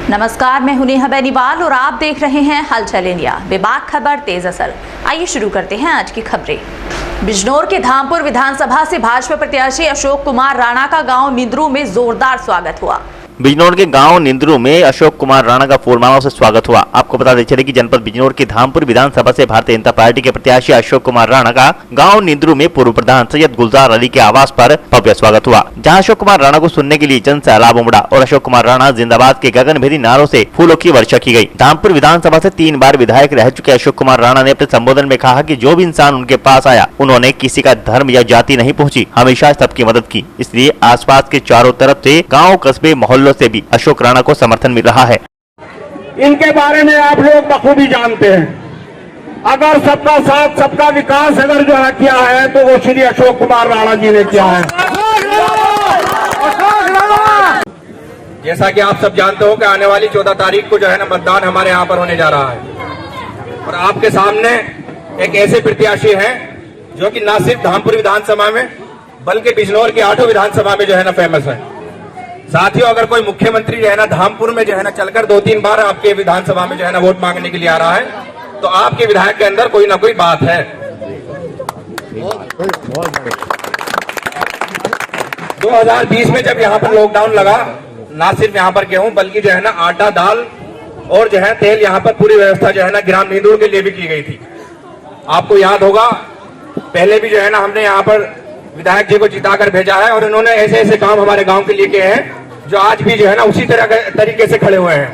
नमस्कार, मैं हूं नेहा बेनीवाल और आप देख रहे हैं हलचल इंडिया। बेबाक खबर तेज असर। आइए शुरू करते हैं आज की खबरें। बिजनौर के धामपुर विधानसभा से भाजपा प्रत्याशी अशोक कुमार राणा का गांव निंद्रू में जोरदार स्वागत हुआ। बिजनौर के गांव निंद्रू में अशोक कुमार राणा का फूलमालाओं से स्वागत हुआ। आपको बता दें चले कि जनपद बिजनौर के धामपुर विधानसभा से भारतीय जनता पार्टी के प्रत्याशी अशोक कुमार राणा का गांव निंद्रू में पूर्व प्रधान सैयद गुलजार अली के आवास पर भव्य स्वागत हुआ, जहां अशोक कुमार राणा को सुनने के लिए जन सैलाब उमड़ा और अशोक कुमार राणा जिंदाबाद के गगनभेदी नारों से फूलों की वर्षा की गई। धामपुर विधानसभा से 3 बार विधायक रह चुके अशोक कुमार राणा ने अपने संबोधन में कहा कि जो भी इंसान उनके पास आया उन्होंने किसी का धर्म या जाति नहीं पूछी, हमेशा सबकी मदद की। इसलिए आसपास के चारों तरफ से गाँव कस्बे मोहल्लों से भी अशोक राणा को समर्थन मिल रहा है। इनके बारे में आप लोग बखूबी जानते हैं। अगर सबका साथ सबका विकास अगर जो है किया है तो वो श्री अशोक कुमार राणा जी ने किया है। जैसा कि आप सब जानते हो कि आने वाली 14 तारीख को जो है ना मतदान हमारे यहाँ पर होने जा रहा है और आपके सामने एक ऐसे प्रत्याशी हैं जो कि न सिर्फ धामपुर विधानसभा में बल्कि बिजनौर की 8 विधानसभा में जो है ना फेमस है। साथियों, अगर कोई मुख्यमंत्री जो है ना धामपुर में जो है ना चलकर 2-3 बार आपके विधानसभा में जो है ना वोट मांगने के लिए आ रहा है तो आपके विधायक के अंदर कोई ना कोई बात है। 2020 में जब यहाँ पर लॉकडाउन लगा, ना सिर्फ यहाँ पर गेहूं बल्कि जो है ना आटा, दाल और जो है तेल, यहाँ पर पूरी व्यवस्था जो है ना ग्राम निंद्रू के लिए भी की गई थी। आपको याद होगा पहले भी जो है ना हमने यहाँ पर विधायक जी को जिताकर भेजा है और उन्होंने ऐसे ऐसे काम हमारे गांव के लिए किए हैं जो आज भी जो है ना उसी तरीके से खड़े हुए हैं।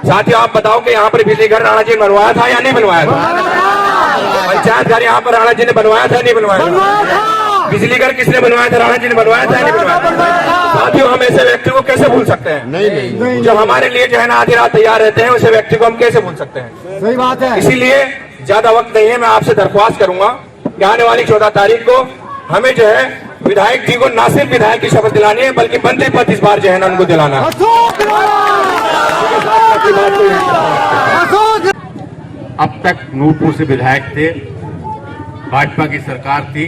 साथियों, आप बताओ कि यहाँ पर बिजली घर राणा जी ने बनवाया था या नहीं बनवाया था? पंचायत घर यहाँ पर राणा जी ने बनवाया था या नहीं बनवाया था? बिजली घर किसने बनवाया था? राणा जी ने बनवाया था या नहीं बनवाया था? साथियों, हम ऐसे व्यक्ति को कैसे भूल सकते हैं? नहीं। जो हमारे लिए जो है ना आधी रात तैयार रहते हैं उसे व्यक्ति को हम कैसे भूल सकते हैं? सही बात है। इसीलिए ज्यादा वक्त नहीं है, मैं आपसे दरख्वास्त करूंगा कि आने वाली 14 तारीख को हमें जो है विधायक जी को न सिर्फ विधायक की शपथ दिलानी है बल्कि मंत्री पद इस बार जो है ना उनको दिलाना है। अब तक नूरपुर से विधायक थे, भाजपा की सरकार थी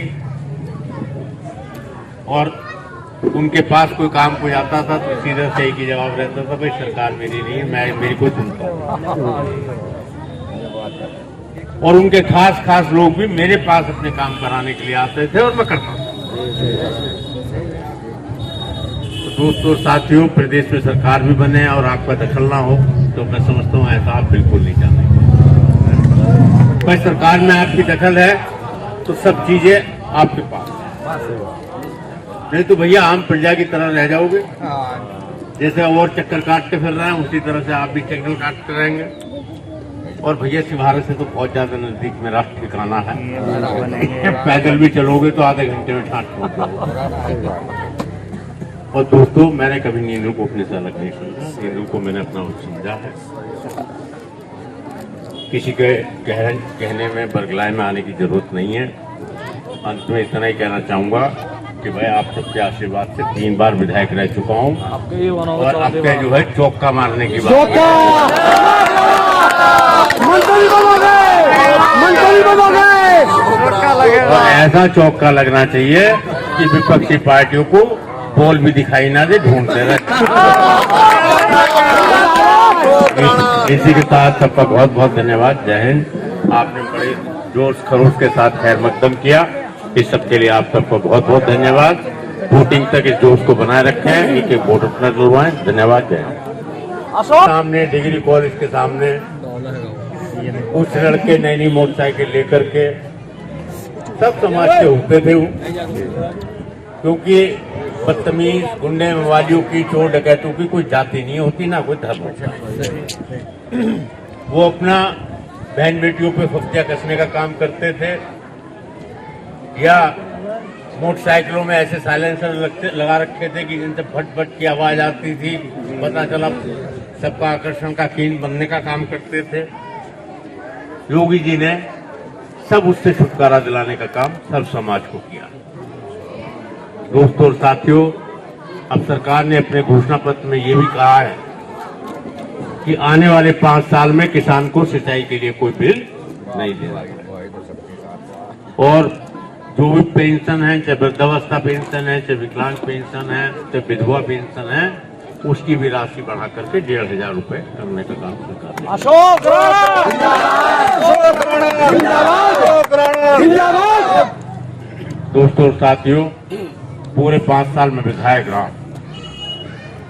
और उनके पास कोई काम कोई आता था तो सीधा सही की जवाब रहता था, भाई सरकार मेरी नहीं है, मेरी को सुनता हूं। और उनके खास लोग भी मेरे पास अपने काम कराने के लिए आते थे और मैं करता था। तो दोस्तों, साथियों, प्रदेश में सरकार भी बने और आपका दखल ना हो तो मैं समझता हूँ ऐसा आप बिल्कुल नहीं चाहते। भाई सरकार में आपकी दखल है तो सब चीजें आपके पास है, नहीं तो भैया आम प्रजा की तरह रह जाओगे। जैसे और चक्कर काटते फिर रहे हैं उसी तरह से आप भी चक्कर काटते रहेंगे। और भैया सिवारे से तो बहुत ज्यादा नजदीक में राष्ट्र ठिकाना है, पैदल भी चलोगे तो आधे घंटे में ठाट पहुंचोगे। और दोस्तों, मैंने कभी नींदू को अपने से अलग नहीं समझा, नींदू को मैंने अपना समझा है। किसी के कहने में बरगलाए में आने की जरूरत नहीं है। अंत में इतना ही कहना चाहूंगा कि भाई आप सबके आशीर्वाद से 3 बार विधायक रह चुका हूँ और आपके जो है चौका मारने की बात ऐसा चौका लगना चाहिए कि विपक्षी पार्टियों को बॉल भी दिखाई ना दे, ढूंढते रहे। इसी के साथ सबका बहुत बहुत धन्यवाद। जय हिंद। आपने बड़े जोश खरोश के साथ खैर मकदम किया, इस सब के लिए आप सबको बहुत बहुत धन्यवाद। वोटिंग तक इस जोश को बनाए रखें, एक वोट अपना दिलवाएं। धन्यवाद। जय हिंद। सामने डिग्री कॉलेज के सामने कुछ लड़के नई मोटरसाइकिल लेकर के सब समाज के होते थे, क्योंकि बदतमीज गुंडे वालियों की, चोर डकैतों की कोई जाति नहीं होती, ना कोई धर्म होता। वो अपना बहन बेटियों पे फफ्तियां कसने का काम करते थे या मोटरसाइकिलों में ऐसे साइलेंसर लगा रखे थे कि जिनसे फट फट की आवाज आती थी, पता चला सबका आकर्षण का केंद्र बनने का काम करते थे। योगी जी ने सब उससे छुटकारा दिलाने का काम सब समाज को किया। दोस्तों और साथियों, अब सरकार ने अपने घोषणा पत्र में ये भी कहा है कि आने वाले 5 साल में किसान को सिंचाई के लिए कोई बिल नहीं देना और जो भी पेंशन है, चाहे वृद्धावस्था पेंशन है, चाहे विकलांग पेंशन है, चाहे विधवा पेंशन है, उसकी भी राशि बढ़ा करके 1500 रुपए करने का काम सरकार ने। अशोक राणा दोस्तों और साथियों, पूरे 5 साल में विधायक रहा।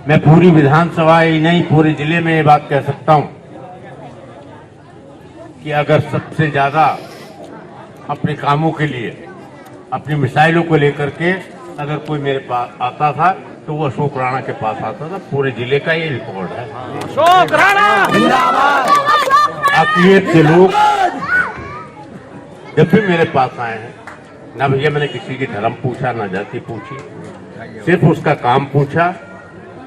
मैं पूरी विधानसभा ही नहीं, पूरे जिले में ये बात कह सकता हूं कि अगर सबसे ज्यादा अपने कामों के लिए, अपनी मिसाइलों को लेकर के अगर कोई मेरे पास आता था तो वो अशोक राणा के पास आता था। पूरे जिले का ये रिकॉर्ड है। अशोक राणा अकलियत के लोग जब भी मेरे पास आए हैं, ना भैया मैंने किसी की धर्म पूछा, ना जाति पूछी, सिर्फ उसका काम पूछा।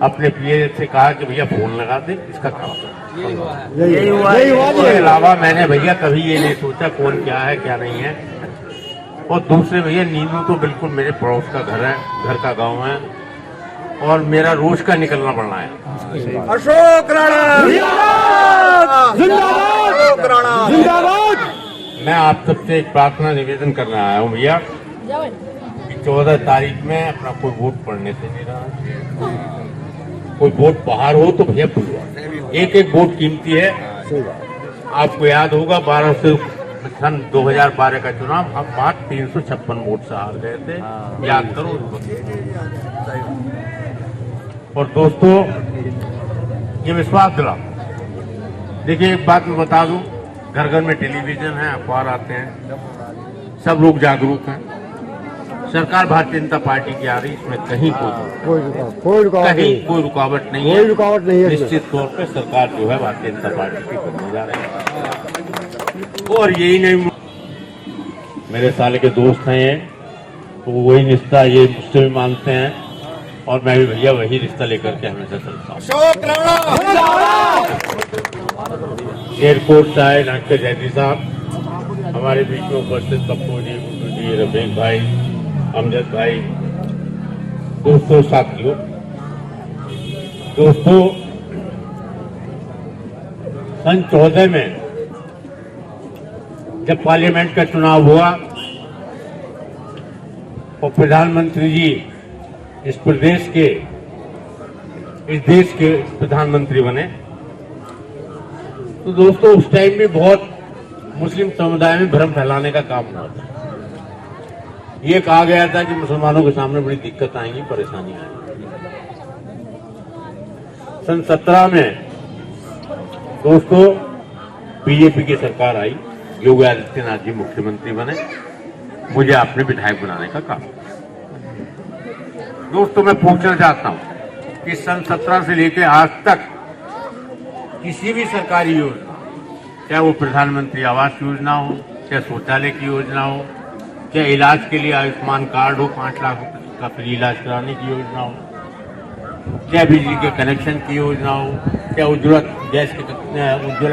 अपने पीए से कहा कि भैया फोन लगा दे, इसका काम कर। यही हुआ। इसके अलावा मैंने भैया कभी ये नहीं सोचा कौन क्या है क्या नहीं है। और दूसरे भैया, नींदू तो बिल्कुल मेरे पड़ोस का घर है, घर का गांव है और मेरा रोज का निकलना पड़ना है। अशोक राणा जिंदाबाद, अशोक राणा जिंदाबाद। मैं आप सबसे एक प्रार्थना निवेदन करने आया हूँ भैया कि 14 तारीख में अपना कोई वोट पड़ने से नहीं रहा। कोई वोट बाहर हो तो भैया एक एक वोट कीमती है। आपको याद होगा 12 से सन 2012 का चुनाव हम मात्र 356 वोट से हार गए थे। याद करो उसको। और दोस्तों, ये विश्वास दिला। देखिए एक बात मैं बता दूं, घर घर में टेलीविजन है, अखबार आते हैं, सब लोग जागरूक हैं। सरकार भारतीय जनता पार्टी की आ रही, इसमें कहीं कोई रुकावट नहीं है। निश्चित तौर पे सरकार जो है भारतीय जनता पार्टी की करने जा रही है। और यही नहीं, मेरे साले के दोस्त हैं ये, तो वही रिश्ता ये मुझसे भी मानते हैं और मैं भी भैया वही रिश्ता लेकर के हमेशा चलता हूँ। अशोक राणा एयरपोर्ट से आए डॉक्टर जैदी साहब, हमारे बीच में उपस्थित पप्पू जी, गुड्डू जी, रफीक भाई, अमजद भाई, दोस्तों साथियों, सन 14 में जब पार्लियामेंट का चुनाव हुआ और प्रधानमंत्री जी इस देश के प्रधानमंत्री बने, तो दोस्तों उस टाइम में बहुत मुस्लिम समुदाय में भ्रम फैलाने का काम हुआ था। ये कहा गया था कि मुसलमानों के सामने बड़ी दिक्कत आएंगी, परेशानी आएंगी। सन 17 में दोस्तों बीजेपी की सरकार आई, योगी आदित्यनाथ जी मुख्यमंत्री बने, मुझे आपने विधायक बनाने का काम। दोस्तों मैं पूछना चाहता हूं कि सन 17 से लेकर आज तक किसी भी सरकारी योजना, चाहे वो प्रधानमंत्री आवास योजना हो, चाहे शौचालय की योजना हो, चाहे इलाज के लिए आयुष्मान कार्ड हो, 5 लाख रुपए का फ्री इलाज कराने की योजना हो, चाहे बिजली के कनेक्शन की योजना हो, चाहे उज्ज्वला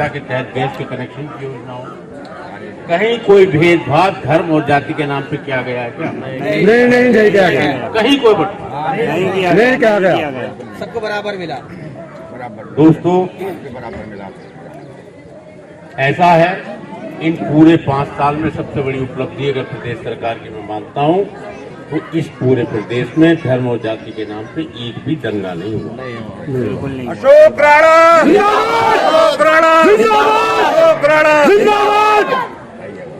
के तहत गैस के कनेक्शन की योजना हो, कहीं कोई भेदभाव धर्म और जाति के नाम पे किया गया है क्या? नहीं किया गया। कहीं कोई नहीं किया गया। सबको बराबर मिला। दोस्तों ऐसा है, इन पूरे 5 साल में सबसे बड़ी उपलब्धि अगर प्रदेश सरकार की मैं मानता हूं तो इस पूरे प्रदेश में धर्म और जाति के नाम पे एक भी दंगा नहीं हुआ। अशोक राणा अशोक राणा अशोक राणा जिंदाबाद।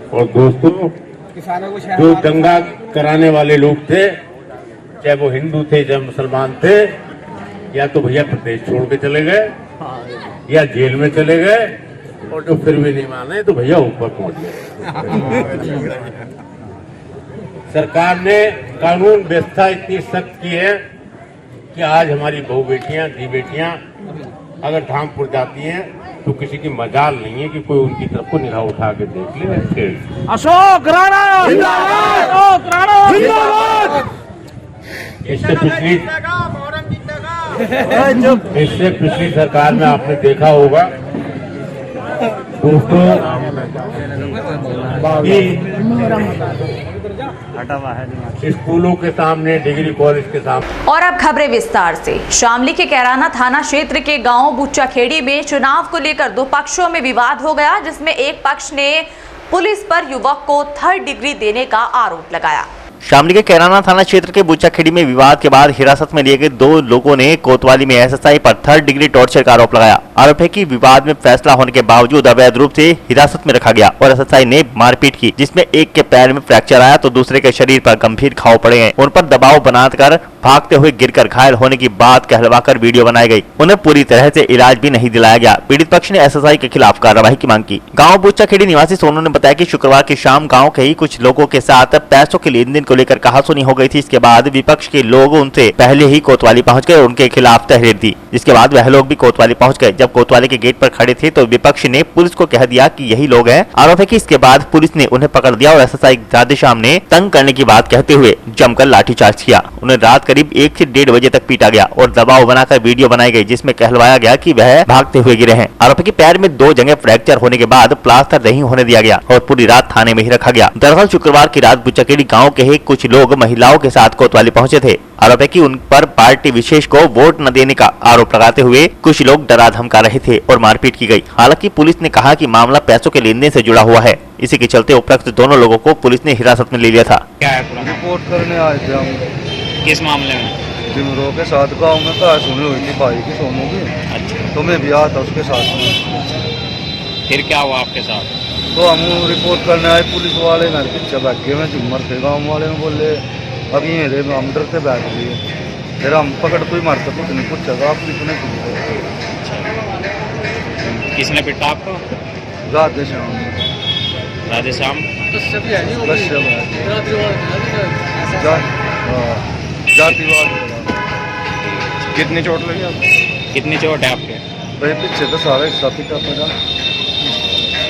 और दोस्तों, किसानों को जो दंगा कराने वाले लोग थे, चाहे वो हिंदू थे चाहे मुसलमान थे, या तो भैया प्रदेश छोड़ के चले गए या जेल में चले गए, और जो फिर भी नहीं माने तो भैया ऊपर पहुंच गए। सरकार ने कानून व्यवस्था इतनी सख्त की है कि आज हमारी बहू बेटियां, धी बेटियां अगर धामपुर जाती हैं तो किसी की मजाल नहीं है कि कोई उनकी तरफ को निगाह उठा के देख ले। अशोक राणा जिंदाबाद, अशोक राणा जिंदाबाद। इससे पिछली सरकार में आपने देखा होगा दोस्तों कि स्कूलों के सामने, डिग्री कॉलेज के सामने। और अब खबरें विस्तार से। शामली के कैराना थाना क्षेत्र के गांव बुच्चाखेड़ी में चुनाव को लेकर 2 पक्षों में विवाद हो गया, जिसमें एक पक्ष ने पुलिस पर युवक को 3rd डिग्री देने का आरोप लगाया। शामली के कैराना थाना क्षेत्र के बुच्चाखेड़ी में विवाद के बाद हिरासत में लिए गए 2 लोगों ने कोतवाली में एसएसआई पर 3rd डिग्री टॉर्चर का आरोप लगाया। आरोप है कि विवाद में फैसला होने के बावजूद अवैध रूप से हिरासत में रखा गया और एसएसआई ने मारपीट की, जिसमें एक के पैर में फ्रैक्चर आया तो दूसरे के शरीर पर गंभीर घाव पड़े हैं। उन पर दबाव बनाकर भागते हुए गिरकर घायल होने की बात कहलवाकर वीडियो बनाई गई। उन्हें पूरी तरह से इलाज भी नहीं दिलाया गया। पीड़ित पक्ष ने एसएसआई के खिलाफ कार्रवाई की मांग की। गांव बुच्चाखेड़ी निवासी सोनू ने बताया कि शुक्रवार की शाम गांव के ही कुछ लोगों के साथ पैसों के लेन देन को लेकर कहासुनी हो गई थी। इसके बाद विपक्ष के लोग उनसे पहले ही कोतवाली पहुंच गए और उनके खिलाफ तहरीर दी, जिसके बाद वह लोग भी कोतवाली पहुंच गए। जब कोतवाली के गेट पर खड़े थे तो विपक्ष ने पुलिस को कह दिया कि यही लोग हैं। आरोप है कि इसके बाद पुलिस ने उन्हें पकड़ दिया और एसएसआई राधेश्याम ने तंग करने की बात कहते हुए जमकर लाठीचार्ज किया। उन्हें रात करीब 1 से 1:30 बजे तक पीटा गया और दबाव बनाकर वीडियो बनाई गई, जिसमें कहलवाया गया कि वह भागते हुए गिरे हैं। आरोप है कि पैर में 2 जगह फ्रैक्चर होने के बाद प्लास्टर नहीं होने दिया गया और पूरी रात थाने में ही रखा गया। दरअसल शुक्रवार की रात बुच्चाखेड़ी गाँव के ही कुछ लोग महिलाओं के साथ कोतवाली पहुंचे थे। आरोप है कि उन पर पार्टी विशेष को वोट न देने का आरोप लगाते हुए कुछ लोग डरा धमका रहे थे और मारपीट की गई। हालांकि पुलिस ने कहा कि मामला पैसों के लेन देन से जुड़ा हुआ है। इसी के चलते उपरोक्त दोनों लोगों को पुलिस ने हिरासत में ले लिया था। क्या है पूरा? रिपोर्ट करने आए थे हम। किस मामले में? जिमरो के साथ गाँव में कहा सुनी हुई थी भाई की सोनू की, अच्छा, तो मैं भी आया था उसके साथ में। फिर क्या हुआ आपके साथ? तो हम रिपोर्ट करने आए, पुलिस वाले मेरे पीछे बैठ गए। मैं जिम्मर थे, गाँव वाले में बोले अभी मेरे हम डर से बैठ गए। फिर हम पकड़ कोई मारते कुछ नहीं पूछेगा आप कितने किसने पिटा आपको? राधे श्याम राधेश्याम। जातिवाद। कितनी चोट लगी आपको? कितनी चोट है आपके? भाई पीछे तो सारा हिस्सा पिटा पड़ा,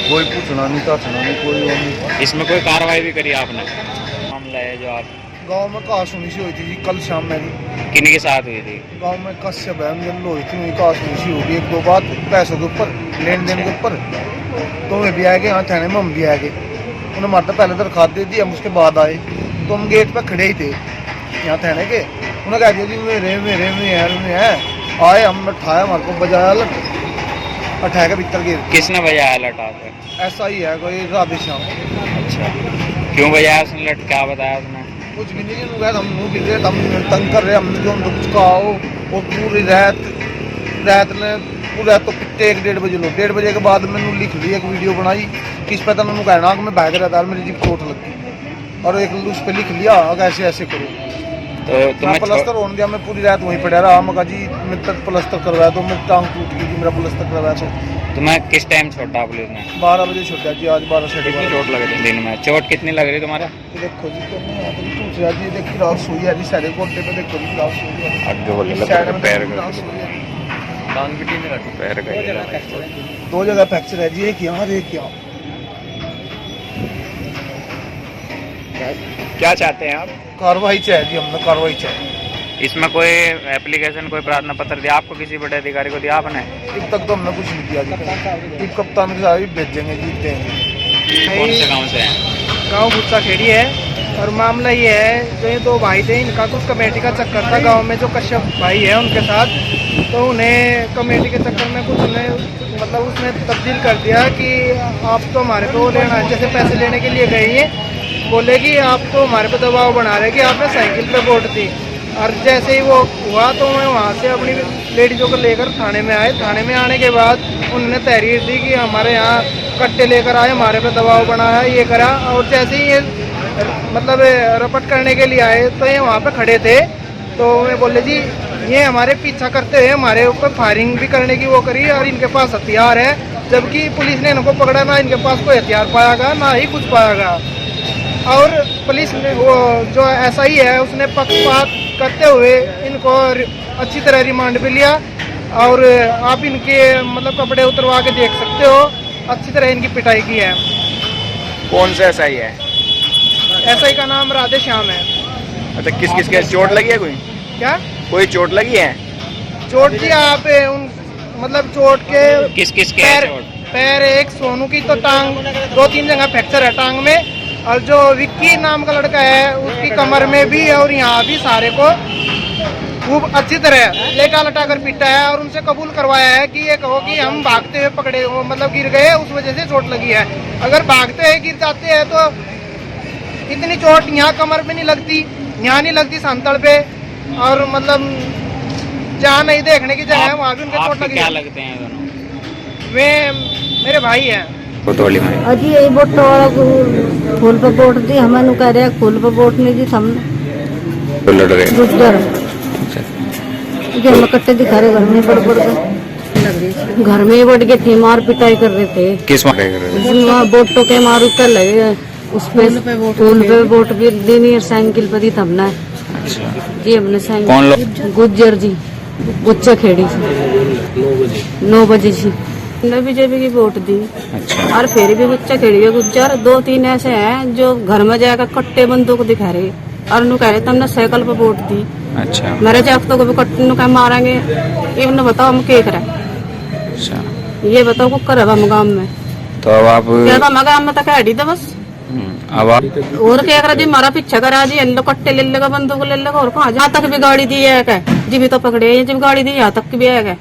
कोई पूछना नहीं ताछना नहीं, कोई वो नहीं। इसमें कोई कार्रवाई भी करी आपने? मामला है जो आप गांव में कहा सुनी सी हुई थी जी कल शाम मेरी। किन्हीं के साथ हुई थी? गांव में कश्यप है मिल हुई थी, वही कहा सुनी सी होगी 1-2 बात पैसों के ऊपर, लेन देन के ऊपर। तो मैं भी आ गए, यहाँ थाने में हम भी आ गए। उन्होंने मारता पहले दरखास्त दे दी, हम उसके बाद आए तो हम गेट पर खड़े ही थे यहाँ थाने के। उन्होंने कह दिया जी मेरे में है। आए हमने उठाया, हमारे को बजाया लट, उठाया के भीतर गिर। किसने बजाया लट आपको? ऐसा ही है कोई राधेश्याम। अच्छा, क्यों बजाया उसने लट? क्या बताया उसने? कुछ भी नहीं, हम मुँह गिर रहे, हम तंग कर रहे, हमने जो हम तो कुछ कहा हो। और पूरी रात ने पूरा तो पिट्टे 1-1:30 बजे लो। 1:30 बजे के बाद मैंने लिख ली एक वीडियो बनाई, किस पता मैंने कहना कि मैं भाग रहा था, मेरी जीप चोट लगी और एक उस पर लिख लिया अगर ऐसे करो। तो तुम्हें प्लस्तर होने दिया, मैं पूरी रात वहीं पड़ा रहा। मैं कहा जी मैं तक प्लस्तर करवाया तो मेरी टांग टूट गई जी, मेरा प्लस्तर करवाया तो। तुम्हें किस टाइम छोड़ा पुलिस ने? 12 बजे छोड़ा जी, आज 12 साढ़े कितनी 12। चोट लग रही दिन में? चोट कितनी लग रही तुम्हारा? देखो जी तो नहीं आता जी, टूट रहा जी, देखिए रात सोई है जी सारे कोटे पे, देखो जी रात सोई है। आगे बोले साइड में पैर रात सोई है। टांग भी नहीं रखी, पैर का 2 जगह फ्रैक्चर है जी, एक यहाँ और एक यहाँ। क्या चाहते हैं आप? कार्रवाई चाहिए जी, हमने कार्रवाई चाहिए। इसमें कोई एप्लीकेशन, कोई प्रार्थना पत्र दिया आपको? किसी बड़े अधिकारी को दिया आपने? अब तक तो हमने कुछ नहीं किया जी। कप्तान के साथ भी भेजेंगे जी, देंगे। कौन से गांव से हैं? गांव बुच्चाखेड़ी है और मामला ये है जो ये 2 भाई थे, इनका कुछ कमेटी का चक्कर था गांव में, जो कश्यप भाई है उनके साथ। तो उन्हें कमेटी के चक्कर में कुछ उन्हें मतलब उसने तब्दील कर दिया कि आप तो हमारे पे वो लेना, जैसे पैसे लेने के लिए गए हैं, बोले कि आप तो हमारे पे दबाव बना रहे कि आपने साइकिल पे वोट दी। और जैसे ही वो हुआ तो मैं वहाँ से अपनी लेडीज़ों को लेकर थाने में आए। थाने में आने के बाद उन्होंने तहरीर दी कि हमारे यहाँ कट्टे लेकर आए, हमारे पे दबाव बनाया, ये करा। और जैसे ही ये मतलब रपट करने के लिए आए तो ये वहाँ पे खड़े थे। तो मैं बोले जी ये हमारे पीछा करते हुए हमारे ऊपर फायरिंग भी करने की वो करी और इनके पास हथियार है, जबकि पुलिस ने इनको पकड़ा, ना इनके पास कोई हथियार पाया गया ना ही कुछ पाया गया। और पुलिस ने वो जो ऐसा ही है उसने पक्षपात करते हुए इनको अच्छी तरह रिमांड पे लिया। और आप इनके मतलब कपड़े उतरवा के देख सकते हो, अच्छी तरह इनकी पिटाई की है। कौन सा ऐसा ही है? ऐसा ही का नाम राधेश्याम है। अच्छा, किस किस के चोट लगी है? कोई क्या कोई चोट लगी है? चोट जी आप उन मतलब चोट के किस किस के पैर, चोट? पैर एक सोनू की तो टांग 2-3 जगह फ्रैक्चर है टांग में, और जो विक्की नाम का लड़का है उसकी कमर में भी और यहाँ भी सारे को खूब अच्छी तरह लेटा लटा कर पीटा है। और उनसे कबूल करवाया है कि ये कहो कि हम भागते हुए पकड़े मतलब गिर गए, उस वजह से चोट लगी है। अगर भागते हुए गिर जाते हैं तो इतनी चोट यहाँ कमर पे नहीं लगती, यहाँ नहीं लगती सांतड़ पे, और मतलब जहाँ नहीं देखने की जगह है वहाँ भी उनके चोट लगी। क्या लगते हैं दोनों? वे मेरे भाई हैं। कोतवाली में अजी यही वोट वाला फूल पे वोट दी, हमें कह रहे फूल पे वोट नहीं दी, हम तो लड़ रहे गुजर जो हमें कट्टे दिखा रहे घर में पड़ गए, घर में ही बढ़ गए थे, मार पिटाई कर रहे थे। किस मारे कर रहे थे? वहाँ वोटों के मारू कर लगे, उस पे फूल पे वोट भी देनी है, साइकिल पर दी तब ना जी हमने साइकिल। कौन लोग? गुज्जर जी, गुच्चा खेड़ी से 9 बजे जी बीजेपी की वोट दी। अच्छा। और फिर भी गुच्चा खेड़ी है गुज्जर 2-3 ऐसे हैं जो घर में जाकर कट्टे बंदूक दिखा रहे और नु कह रहे तुमने साइकिल पे वोट दी। अच्छा। मेरे जागतों को भी कट्टे नु मारेंगे, ये उन्हें बताओ हम क्या करें? अच्छा। ये बताओ को कर हम गाँव में तो अब आप क्या तो गाँव में तक हटी था बस। अब आप और क्या करा जी, मारा पीछा करा जी, इन लोग कट्टे ले लेगा, बंदूक ले लेगा, और कहाँ जहाँ तक भी गाड़ी दी है क्या जी भी तो पकड़े, जब गाड़ी दी यहाँ तक भी है क्या।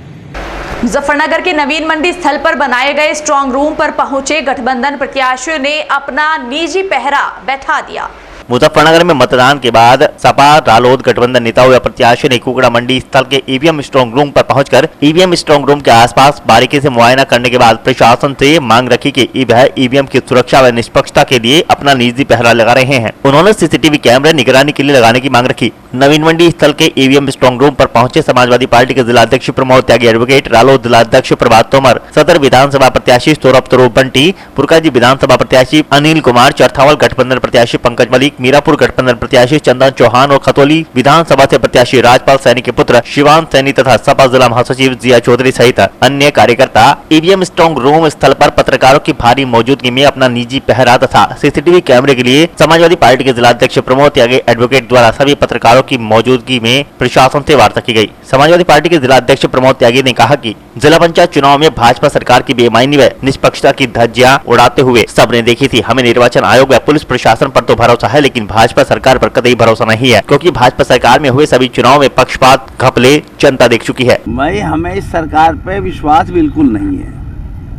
मुजफ्फरनगर के नवीन मंडी स्थल पर बनाए गए स्ट्रांग रूम पर पहुंचे गठबंधन प्रत्याशियों ने अपना निजी पहरा बैठा दिया। मुजफ्फरनगर में मतदान के बाद सपा रालोद गठबंधन नेताओं या प्रत्याशियों ने कुकड़ा मंडी स्थल के ईवीएम स्ट्रांग रूम पर पहुंचकर ईवीएम स्ट्रांग रूम के आसपास बारीकी से मुआयना करने के बाद प्रशासन से मांग रखी कि ईवीएम की सुरक्षा व निष्पक्षता के लिए अपना निजी पहरा लगा रहे हैं। उन्होंने सीसीटीवी कैमरे निगरानी के लिए लगाने की मांग रखी। नवीन मंडी स्थल के ईवीएम स्ट्रांग रूम पर पहुंचे समाजवादी पार्टी के जिलाध्यक्ष प्रमोद त्यागी, एडवोकेट रालोद जिलाध्यक्ष प्रभात तोमर, सदर विधानसभा प्रत्याशी सौरभ तरोब बंटी, पुरकाजी विधानसभा प्रत्याशी अनिल कुमार, चरथावल गठबंधन प्रत्याशी पंकज मलिक, मीरापुर गठबंधन प्रत्याशी चंदन चौहान और खतौली विधानसभा से प्रत्याशी राजपाल सैनी के पुत्र शिवान सैनी तथा सपा जिला महासचिव जिया चौधरी सहित अन्य कार्यकर्ता ईवीएम स्ट्रांग रूम स्थल पर पत्रकारों की भारी मौजूदगी में अपना निजी पहरा तथा सीसीटीवी कैमरे के लिए समाजवादी पार्टी के जिलाध्यक्ष प्रमोद त्यागी, एडवोकेट द्वारा सभी पत्रकारों की मौजूदगी में प्रशासन से वार्ता की गई। समाजवादी पार्टी के जिलाध्यक्ष प्रमोद त्यागी ने कहा कि जिला पंचायत चुनाव में भाजपा सरकार की बेईमानी व निष्पक्षता की धज्जियां उड़ाते हुए सबने देखी थी। हमें निर्वाचन आयोग व पुलिस प्रशासन पर तो भरोसा है, लेकिन भाजपा सरकार पर कतई भरोसा नहीं है, क्योंकि भाजपा सरकार में हुए सभी चुनाव में पक्षपात घपले जनता देख चुकी है। हमें इस सरकार पे विश्वास बिल्कुल नहीं है।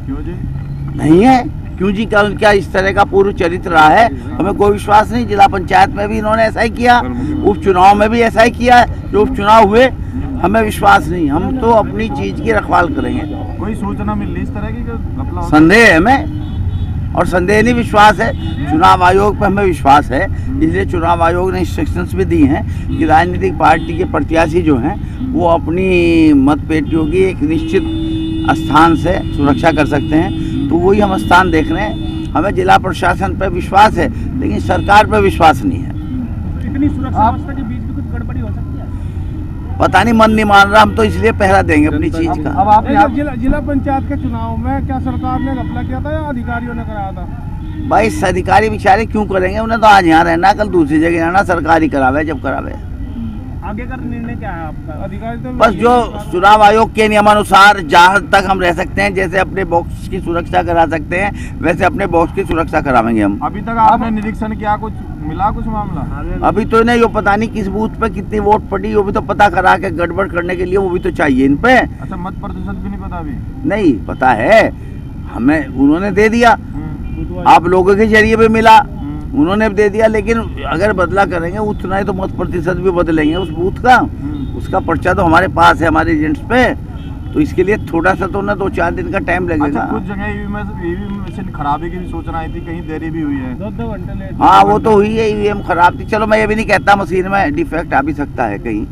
क्यों जी? नहीं है क्यों जी? क्या इस तरह का पूर्व चरित्र रहा है, हमें कोई विश्वास नहीं। जिला पंचायत में भी इन्होंने ऐसा ही किया, उपचुनाव में भी ऐसा ही किया, जो उपचुनाव हुए हमें विश्वास नहीं। हम तो अपनी चीज की रखवाल करेंगे। कोई सूचना मिल रही इस तरह की? संदेह है हमें, और संदेह नहीं विश्वास है। चुनाव आयोग पर हमें विश्वास है, इसलिए चुनाव आयोग ने इंस्ट्रक्शंस भी दी हैं कि राजनीतिक पार्टी के प्रत्याशी जो हैं वो अपनी मतपेटियों की एक निश्चित स्थान से सुरक्षा कर सकते हैं। तो वही हम स्थान देख रहे हैं। हमें जिला प्रशासन पर विश्वास है, लेकिन सरकार पर विश्वास नहीं है। कितनी सुरक्षा व्यवस्था के बीच में कुछ गड़बड़ी हो सकती है? पता नहीं, मन नहीं मान रहा। हम तो इसलिए पहरा देंगे अपनी चीज का। अब आपने जिला पंचायत के चुनाव में क्या सरकार ने घपला किया था या अधिकारियों ने कराया था? भाई अधिकारी बेचारे क्यों करेंगे? उन्हें तो आज यहाँ रहना, कल दूसरी जगह रहना। सरकार ही करावे जब करावे। आगे का निर्णय क्या है आपका? अधिकारी तो बस जो चुनाव आयोग के नियमानुसार जहाँ तक हम रह सकते हैं, जैसे अपने बॉक्स की सुरक्षा करा सकते हैं, वैसे अपने बॉक्स की सुरक्षा करावेंगे हम। अभी तक आपने निरीक्षण किया, कुछ मिला कुछ मामला? अभी तो नहीं, वो पता नहीं किस बूथ पे कितनी वोट पड़ी, वो भी तो पता करा के गड़बड़ करने के लिए वो भी तो चाहिए इन पे। अच्छा, मत प्रतिशत भी नहीं पता अभी? नहीं पता है हमें, उन्होंने दे दिया, आप लोगों के जरिए भी मिला, उन्होंने भी दे दिया। लेकिन अगर बदला करेंगे उतना ही तो मत प्रतिशत भी बदलेंगे उस बूथ का। उसका पर्चा तो हमारे पास है, हमारे एजेंट्स पे। तो इसके लिए थोड़ा सा तो ना 2-4 दिन का टाइम लगेगा। अच्छा, कुछ जगह ईवीएम मशीन खराबी की भी सूचना आई थी, कहीं देरी भी हुई है। 2 घंटे लेट। हाँ, वो तो हुई है, ईवीएम खराब थी। चलो मैं ये भी नहीं कहता मशीन में डिफेक्ट आ भी सकता है कहीं,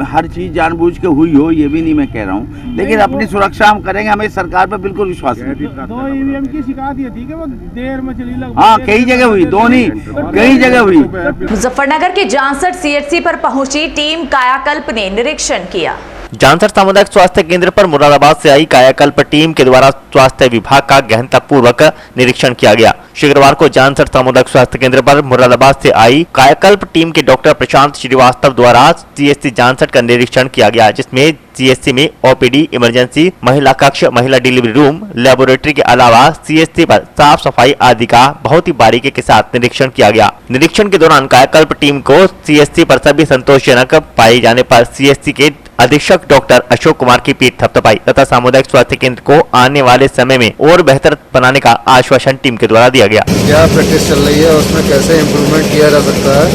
हर चीज जानबूझ के हुई हो ये भी नहीं मैं कह रहा हूँ, लेकिन अपनी सुरक्षा हम करेंगे। हमें सरकार पर बिल्कुल विश्वास है। 2 ईवीएम की शिकायत ये थी कि वो देर में चली। हाँ, कई जगह हुई, 2 नहीं कई जगह हुई। मुजफ्फरनगर के जानसठ सीएचसी पर पहुंची टीम कायाकल्प ने निरीक्षण किया। जानसठ सामुदायिक स्वास्थ्य केंद्र पर मुरादाबाद से आई कायाकल्प टीम के द्वारा स्वास्थ्य विभाग का गहनतापूर्वक निरीक्षण किया गया। शुक्रवार को जानसठ सामुदायिक स्वास्थ्य केंद्र पर मुरादाबाद से आई कायाकल्प टीम के डॉक्टर प्रशांत श्रीवास्तव द्वारा सीएचसी जानसठ का निरीक्षण किया गया, जिसमें सीएचसी में ओपीडी, इमरजेंसी, महिला कक्ष, महिला डिलीवरी रूम, लेबोरेटरी के अलावा सीएचसी पर साफ सफाई आदि का बहुत ही बारीकी के साथ निरीक्षण किया गया। निरीक्षण के दौरान कायाकल्प टीम को सीएचसी पर सभी संतोषजनक पाए जाने पर सीएचसी के अधीक्षक डॉक्टर अशोक कुमार की पीठ थपथपाई तथा सामुदायिक स्वास्थ्य केंद्र को आने वाले समय में और बेहतर बनाने का आश्वासन टीम के द्वारा दिया गया। क्या प्रैक्टिस चल रही है, उसमें कैसे इम्प्रूवमेंट किया जा सकता है,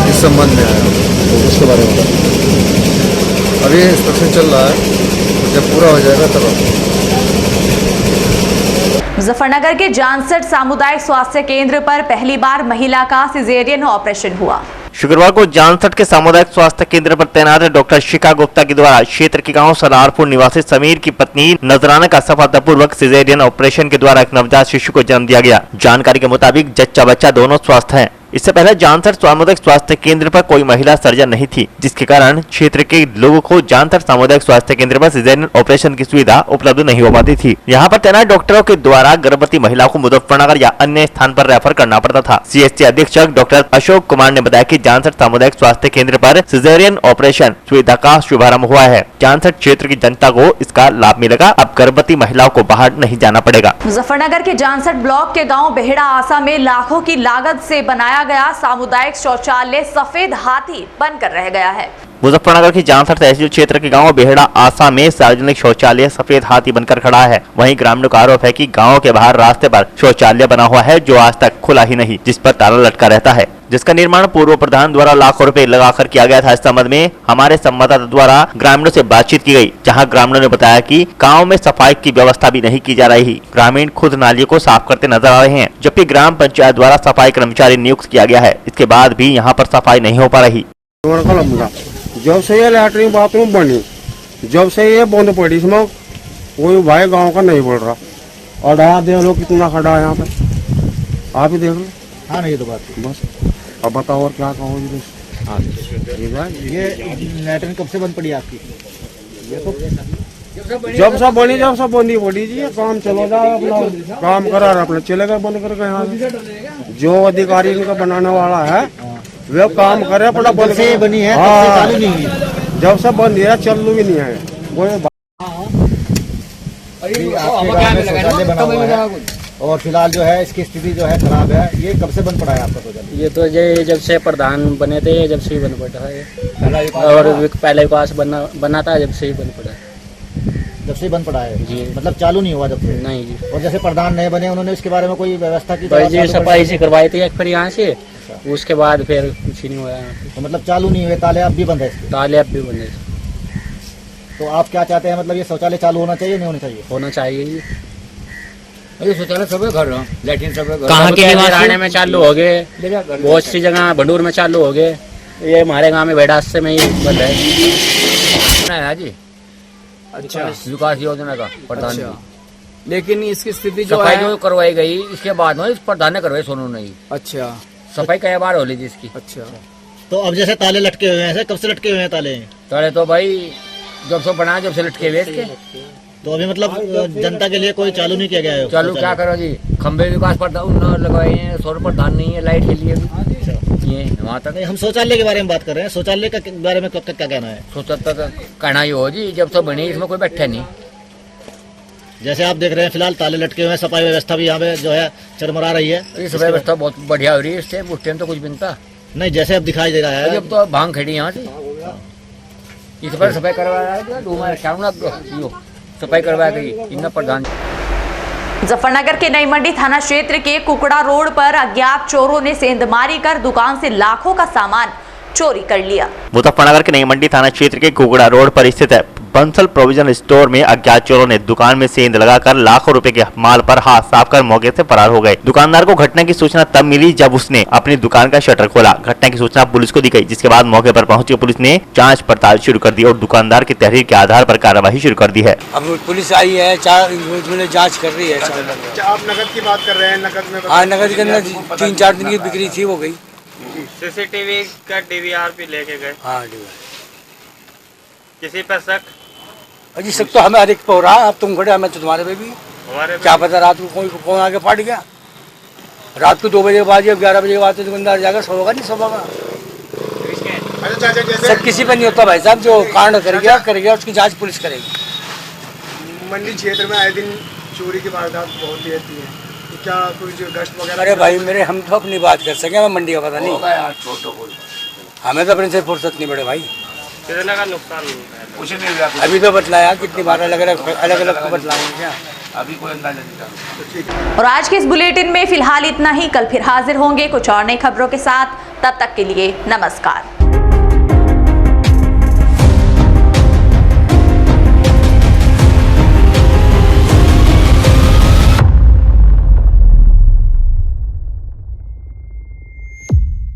इस संबंध में आया तो उसके बारे में अभी इंस्ट्रक्शन चल रहा है, जब पूरा हो जाएगा तब। मुजफ्फरनगर के जानसठ सामुदायिक स्वास्थ्य केंद्र पर पहली बार महिला का सिजेरियन ऑपरेशन हुआ। शुक्रवार को जानसठ के सामुदायिक स्वास्थ्य केंद्र पर तैनात डॉक्टर शिखा गुप्ता के द्वारा क्षेत्र के गांव सलारपुर निवासी समीर की पत्नी नजराना का सफलतापूर्वक सिजेरियन ऑपरेशन के द्वारा एक नवजात शिशु को जन्म दिया गया। जानकारी के मुताबिक जच्चा बच्चा दोनों स्वस्थ हैं। इससे पहले जानसठ सामुदायिक स्वास्थ्य केंद्र पर कोई महिला सर्जन नहीं थी, जिसके कारण क्षेत्र के लोगों को जानसठ सामुदायिक स्वास्थ्य केंद्र पर सिजेरियन ऑपरेशन की सुविधा उपलब्ध नहीं हो पाती थी। यहाँ पर तैनात डॉक्टरों के द्वारा गर्भवती महिलाओं को मुजफ्फरनगर या अन्य स्थान पर रेफर करना पड़ता था। सीएचसी अधीक्षक डॉक्टर अशोक कुमार ने बताया कि जानसठ सामुदायिक स्वास्थ्य केंद्र पर सिजेरियन ऑपरेशन सुविधा का शुभारंभ हुआ है। जानसठ क्षेत्र की जनता को इसका लाभ मिलेगा। अब गर्भवती महिलाओं को बाहर नहीं जाना पड़ेगा। मुजफ्फरनगर के जानसठ ब्लॉक के गांव बेहड़ा आसा में लाखों की लागत से बनाया गया सामुदायिक शौचालय सफेद हाथी बनकर रह गया है। मुजफ्फरनगर की जानसठ तहसील क्षेत्र के गांव बेहड़ा आसा में सार्वजनिक शौचालय सफेद हाथी बनकर खड़ा है। वहीं ग्रामीणों का आरोप है कि गांव के बाहर रास्ते पर शौचालय बना हुआ है, जो आज तक खुला ही नहीं, जिस पर ताला लटका रहता है, जिसका निर्माण पूर्व प्रधान द्वारा लाखों रुपए लगाकर किया गया था। इस संबंध में हमारे संवाददाता द्वारा ग्रामीणों से बातचीत की गई, जहां ग्रामीणों ने बताया कि गांव में सफाई की व्यवस्था भी नहीं की जा रही। ग्रामीण खुद नालियों को साफ करते नजर आ रहे हैं, जबकि ग्राम पंचायत द्वारा सफाई कर्मचारी नियुक्त किया गया है। इसके बाद भी यहाँ पर सफाई नहीं हो पा रही। जब से ये लैट्रिन बाथरूम बनी, जब से ये बंद पड़ी, इसमें कोई भाई गांव का नहीं बोल रहा। और देख लो कितना खड़ा है यहाँ पे, आप ही देख लो। हाँ नहीं, तो बात बस अब बताओ और क्या कहो। ये लैट्रिन कब से बंद पड़ी आपकी? जब सब बंदी पड़ी जी, काम चलो जाओ, अपना काम करा रहा, अपना चले गए बंद करके। यहाँ जो अधिकारी इनका बनाने वाला है वे काम करे, अपना बंद से बनी है, चालू नहीं हुई। जब सब बंद है, चालू भी नहीं है कोई। और फिलहाल जो है इसकी स्थिति जो है खराब है। ये कब से बंद पड़ा है आपका शौचालय? ये तो ये जब से प्रधान बने थे, जब से ही बंद पड़ा है। और पहले विकास बना था, जब से ही बंद पड़ा है। जब से बंद पड़ा है जी, मतलब चालू नहीं हुआ जब से? नहीं जी। और जैसे प्रधान नए बने, उन्होंने इसके बारे में कोई व्यवस्था की? जी, सफाई से करवाई थी एक फिर यहाँ से, उसके बाद फिर कुछ नहीं हुआ। तो मतलब चालू नहीं हुए, ताले अब भी बंद है इसके? ताले अब भी बंद है। तो आप क्या चाहते हैं, मतलब ये शौचालय चालू होना चाहिए नहीं होना चाहिए? होना चाहिए जी। ये शौचालय सब घर लैट्रिन सब कहाँ के निवासी में चालू हो गए, बहुत सी जगह भंडूर में चालू हो गए। ये हमारे गाँव में बेडासे में ही बंद है जी। अच्छा, विकास योजना का प्रधान। अच्छा। लेकिन इसकी स्थिति जो सफाई है जो करवाई गई, इसके बाद में इस प्रधान ने करवाई, सोनू नहीं। अच्छा, सफाई कई बार हो ली थी इसकी। अच्छा। तो अब जैसे ताले लटके हुए हैं, कब से लटके हुए हैं ताले? ताले तो भाई जब से बनाया, जब से लटके हुए इसके। तो अभी मतलब जनता के लिए कोई चालू नहीं किया गया है? चालू क्या करो जी, खंबे विकास प्रधान लगाए हैं, सौर प्रधान नहीं है लाइट के लिए भी। ये वहाँ तक हम शौचालय के बारे में बात कर रहे हैं। शौचालय के बारे में क्या कहना है? सोचा कहना ही हो जी, जब से बनी इसमें कोई बैठा नहीं। जैसे आप देख रहे हैं फिलहाल ताले लटके हुए हैं, सफाई व्यवस्था भी यहाँ पे जो है चरमरा रही है। इस व्यवस्था बहुत बढ़िया हो रही है। इस टाइम तो कुछ बनता नहीं, जैसे अब दिखाई दे रहा है। जब तो भांग खड़ी यहाँ से, इस पर सफाई करवाया सफाई करवाया गई इन प्रधान। मुजफ्फरनगर के नई मंडी थाना क्षेत्र के कुकड़ा रोड पर अज्ञात चोरों ने सेंधमारी कर दुकान से लाखों का सामान चोरी कर लिया। मुजफ्फरनगर के नई मंडी थाना क्षेत्र के कुकड़ा रोड पर स्थित है बंसल प्रोविजन स्टोर में अज्ञात चोरों ने दुकान में सेंध लगाकर लाखों रुपए के माल पर हाथ साफ कर मौके से फरार हो गए। दुकानदार को घटना की सूचना तब मिली जब उसने अपनी दुकान का शटर खोला। घटना की सूचना पुलिस को दी गई, जिसके बाद मौके पर पहुंची पुलिस ने जांच पड़ताल शुरू कर दी और दुकानदार की तहरीर के आधार पर कार्रवाई शुरू कर दी है। अब पुलिस आई है, जाँच कर रही है। आप नकद की बात कर रहे हैं? नकद में? हाँ, नकद के अंदर 3-4 दिन की बिक्री थी, वो गई। सीसीटीवी का डीवीआर भी लेके गए। हाँ, किसी पर शक? अजी शक तो हमें अधिक हो रहा है। अब तुम खड़े, हमें तो तुम्हारे पे भी क्या पता रात को कौन आगे फाट गया। रात को 2 बजे के बाद, 11 बजे के बाद तो दुकानदार जाकर सोगा नहीं सोगा। सब किसी पे नहीं होता भाई साहब, जो कांड कर गया उसकी जांच पुलिस करेगी। मंडी क्षेत्र में आए दिन चोरी की वारदात बहुत रहती है, क्या कुछ गश्त वगैरह? अरे भाई मेरे, हम तो अपनी बात कर सके, हमें मंडी का पता नहीं, हमें तो अपने से फुर्सत नहीं पड़े भाई। कितने का नुकसान कुछ नहीं हुआ अभी तो बतलाया कितनी बार अलग अलग बतलाएंगे क्या अभी कोई अंदाजा नहीं। और आज के इस बुलेटिन में फिलहाल इतना ही। कल फिर हाजिर होंगे कुछ और नई खबरों के साथ। तब तक के लिए नमस्कार।